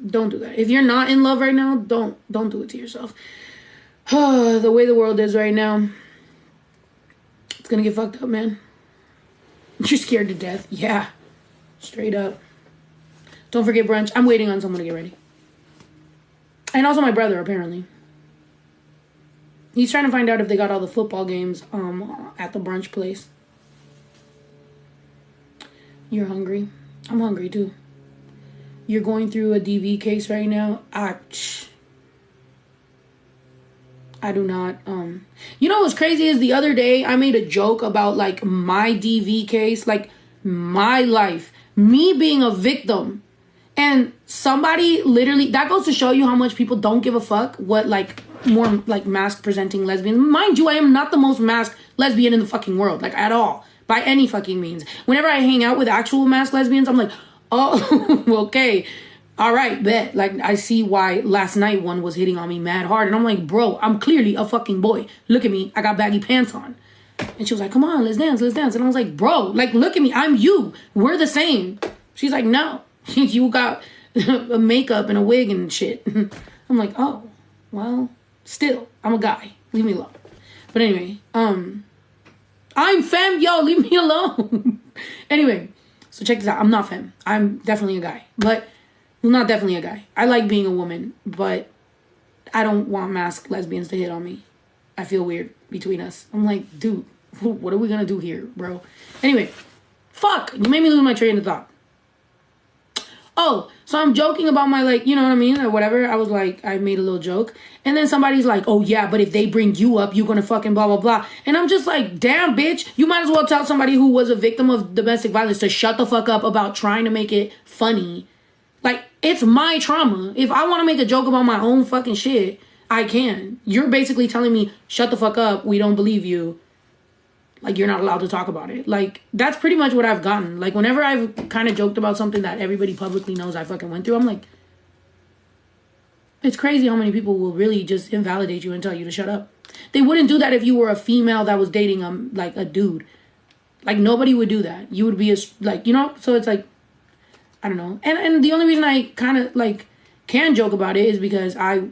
Don't do that. If you're not in love right now, don't do it to yourself. The way the world is right now, it's gonna get fucked up, man. You're scared to death. Yeah. Straight up. Don't forget brunch. I'm waiting on someone to get ready. And also my brother, apparently. He's trying to find out if they got all the football games at the brunch place. You're hungry? I'm hungry too. You're going through a DV case right now? I do not. You know what's crazy is the other day I made a joke about like my DV case, like my life, me being a victim. And somebody literally, that goes to show you how much people don't give a fuck what like more like mask presenting lesbians. Mind you, I am not the most masked lesbian in the fucking world, like at all, by any fucking means. Whenever I hang out with actual masked lesbians, I'm like, oh, okay. All right, bet. Like, I see why last night one was hitting on me mad hard. And I'm like, bro, I'm clearly a fucking boy. Look at me. I got baggy pants on. And she was like, come on, let's dance, let's dance. And I was like, bro, like, look at me. I'm you. We're the same. She's like, no. You got a makeup and a wig and shit. I'm like, oh, well, still, I'm a guy. Leave me alone. But anyway, I'm femme, yo, leave me alone. Anyway, so check this out. I'm not femme. I'm definitely a guy. But, well, not definitely a guy. I like being a woman, but I don't want masked lesbians to hit on me. I feel weird between us. I'm like, dude, what are we gonna do here, bro? Anyway, fuck, you made me lose my train of thought. Oh, so I'm joking about my, like, you know what I mean, or whatever. I was like, I made a little joke. And then somebody's like, oh, yeah, but if they bring you up, you're going to fucking blah, blah, blah. And I'm just like, damn, bitch. You might as well tell somebody who was a victim of domestic violence to shut the fuck up about trying to make it funny. Like, it's my trauma. If I want to make a joke about my own fucking shit, I can. You're basically telling me, shut the fuck up. We don't believe you. Like, you're not allowed to talk about it. Like, that's pretty much what I've gotten. Like, whenever I've kind of joked about something that everybody publicly knows I fucking went through, I'm like, it's crazy how many people will really just invalidate you and tell you to shut up. They wouldn't do that if you were a female that was dating, like, a dude. Like, nobody would do that. You would be, like, you know? So it's like, I don't know. And the only reason I kind of, like, can joke about it is because I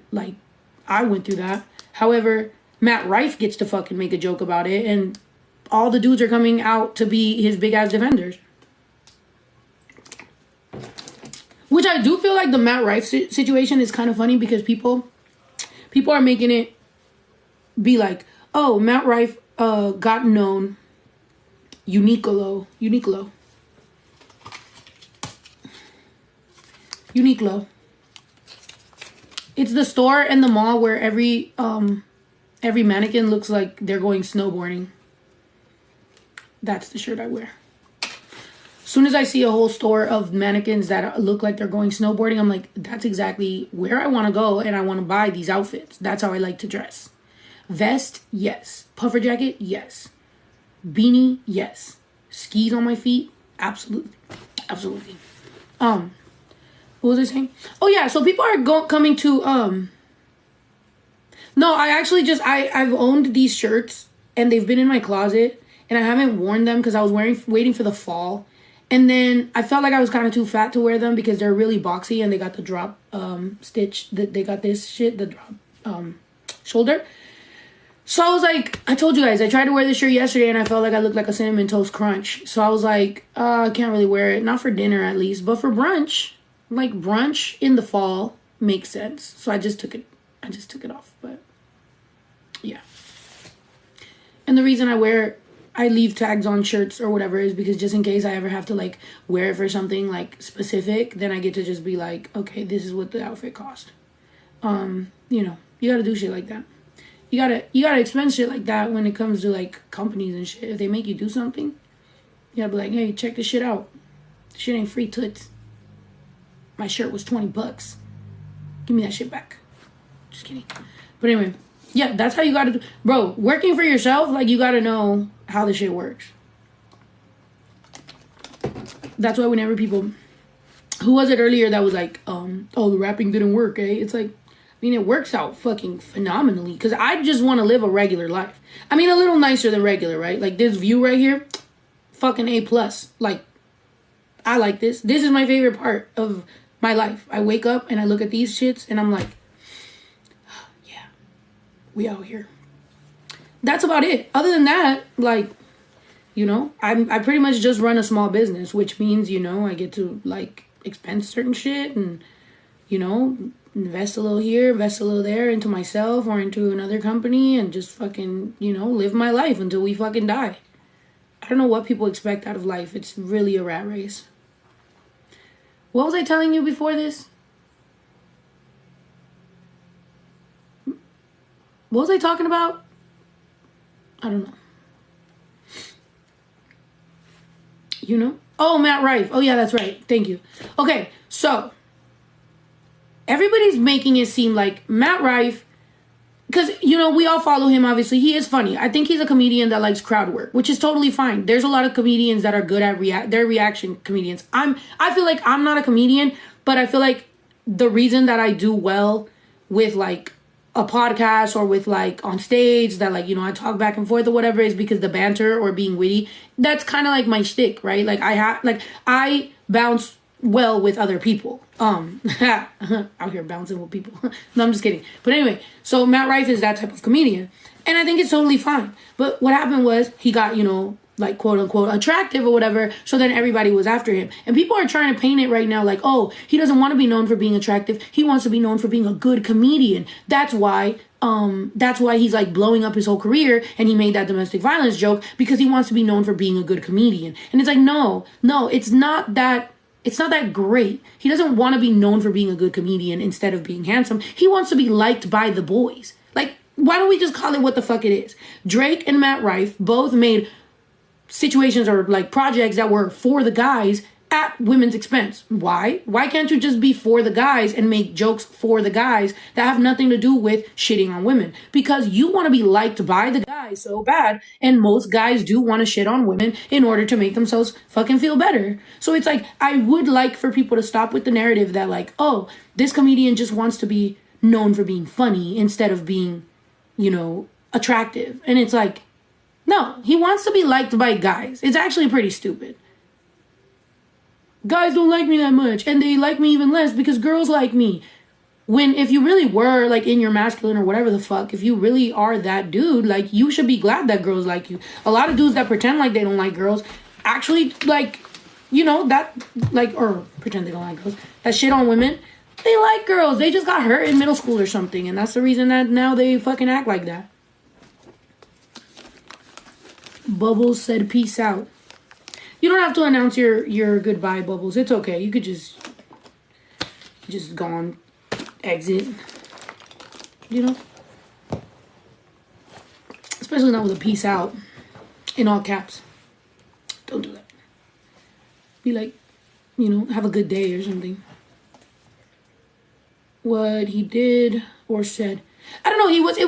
went through that. However, Matt Rife gets to fucking make a joke about it, and all the dudes are coming out to be his big-ass defenders. Which I do feel like the Matt Rife situation is kind of funny because people are making it be like, oh, Matt Rife got known Uniqlo. It's the store and the mall where every mannequin looks like they're going snowboarding. That's the shirt I wear. As soon as I see a whole store of mannequins that look like they're going snowboarding, I'm like, that's exactly where I want to go, and I want to buy these outfits. That's how I like to dress. Vest, yes. Puffer jacket, yes. Beanie, yes. Skis on my feet, absolutely. Absolutely. What was I saying? Oh, yeah, so people are coming to, no, I actually I've owned these shirts, and they've been in my closet, and I haven't worn them because I was waiting for the fall. And then I felt like I was kind of too fat to wear them because they're really boxy and they got the drop stitch. They got this shit, the drop shoulder. So I was like, I told you guys, I tried to wear this shirt yesterday and I felt like I looked like a Cinnamon Toast Crunch. So I was like, I can't really wear it. Not for dinner at least, but for brunch. Like brunch in the fall makes sense. So I just took it off. But yeah. And the reason I leave tags on shirts or whatever is because just in case I ever have to like wear it for something like specific, then I get to just be like, okay, this is what the outfit cost. You know, you gotta do shit like that. You gotta expense shit like that when it comes to like companies and shit. If they make you do something, you gotta be like, hey, check this shit out. This shit ain't free toots. My shirt was $20. Give me that shit back. Just kidding. But anyway. Yeah, that's how you gotta do. Bro, working for yourself, like, you gotta know how the shit works. That's why whenever people... Who was it earlier that was like, oh, the rapping didn't work, eh? It's like, I mean, it works out fucking phenomenally. Because I just want to live a regular life. I mean, a little nicer than regular, right? Like, this view right here, fucking A+. Like, I like this. This is my favorite part of my life. I wake up and I look at these shits and I'm like, yeah, we out here. That's about it. Other than that, like, you know, I pretty much just run a small business, which means, you know, I get to like expense certain shit and, you know, invest a little here, invest a little there into myself or into another company and just fucking, you know, live my life until we fucking die. I don't know what people expect out of life. It's really a rat race. What was I telling you before this? What was I talking about? I don't know. You know? Oh, Matt Rife. Oh, yeah, that's right. Thank you. Okay, so everybody's making it seem like Matt Rife, because, you know, we all follow him, obviously. He is funny. I think he's a comedian that likes crowd work, which is totally fine. There's a lot of comedians that are good at they're reaction comedians. I feel like I'm not a comedian, but I feel like the reason that I do well with, like, a podcast or with, like, on stage that, like, you know, I talk back and forth or whatever is because the banter or being witty, that's kind of like my shtick, right? Like, I bounce well with other people. Out here bouncing with people. No, I'm just kidding. But anyway, so Matt Rife is that type of comedian. And I think it's totally fine. But what happened was he got, you know, like quote unquote attractive or whatever. So then everybody was after him. And people are trying to paint it right now like, oh, he doesn't want to be known for being attractive. He wants to be known for being a good comedian. That's why he's like blowing up his whole career and he made that domestic violence joke because he wants to be known for being a good comedian. And it's like, no, it's not that great. He doesn't want to be known for being a good comedian instead of being handsome. He wants to be liked by the boys. Like, why don't we just call it what the fuck it is? Drake and Matt Rife both made situations or like projects that were for the guys at women's expense. Why? Why can't you just be for the guys and make jokes for the guys that have nothing to do with shitting on women? Because you want to be liked by the guys so bad, and most guys do want to shit on women in order to make themselves fucking feel better. So it's like, I would like for people to stop with the narrative that like, oh, this comedian just wants to be known for being funny instead of being, you know, attractive. And it's like, no, he wants to be liked by guys. It's actually pretty stupid. Guys don't like me that much, and they like me even less because girls like me. When if you really were like in your masculine or whatever the fuck, if you really are that dude, like you should be glad that girls like you. A lot of dudes that pretend like they don't like girls actually like, you know, that like, or pretend they don't like girls, that shit on women, they like girls. They just got hurt in middle school or something, and that's the reason that now they fucking act like that. Bubbles said peace out. You don't have to announce your goodbye, Bubbles. It's okay. You could just go on, exit. You know? Especially not with a peace out in all caps. Don't do that. Be like, you know, have a good day or something. What he did or said, I don't know. It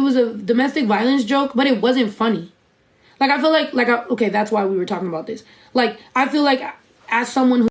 was a domestic violence joke, but it wasn't funny. Like, I feel like okay, that's why we were talking about this. Like, I feel like as someone who